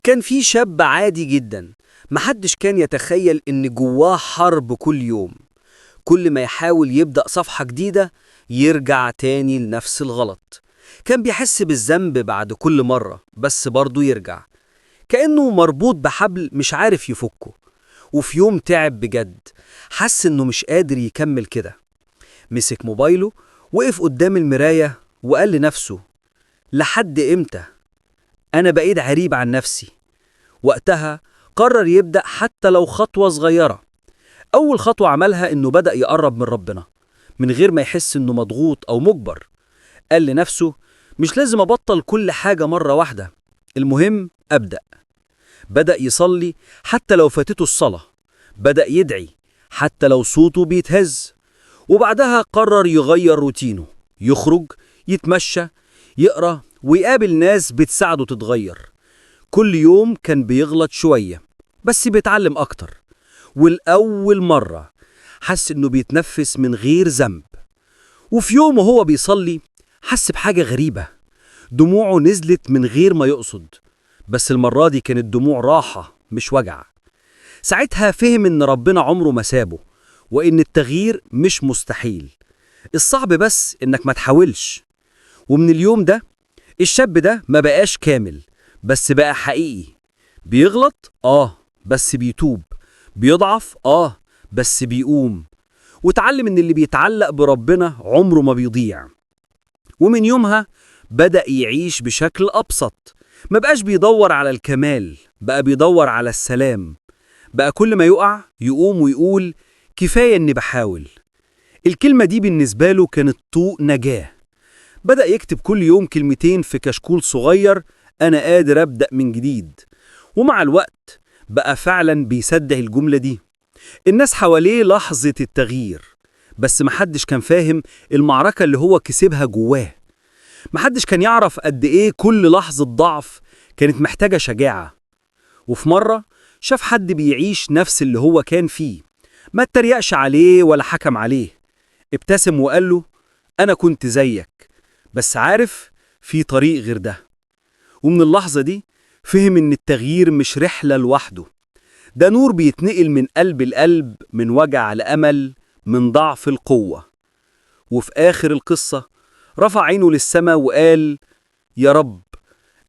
كان في شاب عادي جدا، محدش كان يتخيل إن جواه حرب كل يوم. كل ما يحاول يبدأ صفحة جديدة يرجع تاني لنفس الغلط. كان بيحس بالذنب بعد كل مرة، بس برضه يرجع كأنه مربوط بحبل مش عارف يفكه. وفي يوم تعب بجد، حس إنه مش قادر يكمل كده. مسك موبايله، وقف قدام المراية وقال لنفسه: لحد إمتى؟ أنا بقيت عريب عن نفسي. وقتها قرر يبدأ حتى لو خطوة صغيرة. أول خطوة عملها إنه بدأ يقرب من ربنا من غير ما يحس إنه مضغوط أو مجبر. قال لنفسه: مش لازم أبطل كل حاجة مرة واحدة، المهم أبدأ. بدأ يصلي حتى لو فاتته الصلاة، بدأ يدعي حتى لو صوته بيتهز. وبعدها قرر يغير روتينه، يخرج، يتمشى، يقرأ ويقابل ناس بتساعده تتغير. كل يوم كان بيغلط شوية، بس بيتعلم أكتر. والأول مرة حس إنه بيتنفس من غير ذنب. وفي يوم وهو بيصلي حس بحاجة غريبة، دموعه نزلت من غير ما يقصد، بس المرة دي كانت دموع راحة مش وجع. ساعتها فهم إن ربنا عمره ما سابه، وإن التغيير مش مستحيل. الصعب بس إنك ما تحاولش. ومن اليوم ده الشاب ده ما بقاش كامل، بس بقى حقيقي. بيغلط بس بيتوب، بيضعف بس بيقوم. وتعلم ان اللي بيتعلق بربنا عمره ما بيضيع. ومن يومها بدأ يعيش بشكل أبسط. ما بقاش بيدور على الكمال، بقى بيدور على السلام. بقى كل ما يقع يقوم ويقول: كفاية اني بحاول. الكلمة دي بالنسبة له كانت طوق نجاة. بدأ يكتب كل يوم كلمتين في كشكول صغير: أنا قادر أبدأ من جديد. ومع الوقت بقى فعلا بيصدق الجملة دي. الناس حواليه لحظة التغيير، بس محدش كان فاهم المعركة اللي هو كسبها جواه. محدش كان يعرف قد إيه كل لحظة ضعف كانت محتاجة شجاعة. وفي مرة شاف حد بيعيش نفس اللي هو كان فيه، ما اتريقش عليه ولا حكم عليه. ابتسم وقال له: أنا كنت زيك، بس عارف في طريق غير ده. ومن اللحظة دي فهم إن التغيير مش رحلة لوحده، ده نور بيتنقل من قلب لقلب، من وجع لأمل، من ضعف القوة. وفي آخر القصة رفع عينه للسما وقال: يا رب،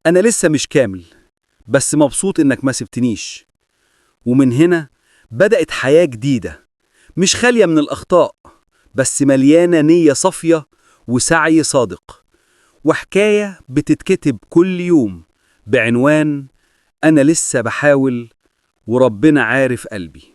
أنا لسه مش كامل، بس مبسوط إنك ما سبتنيش. ومن هنا بدأت حياة جديدة، مش خالية من الأخطاء، بس مليانة نية صافية وسعي صادق. وحكاية بتتكتب كل يوم بعنوان: أنا لسه بحاول وربنا عارف قلبي.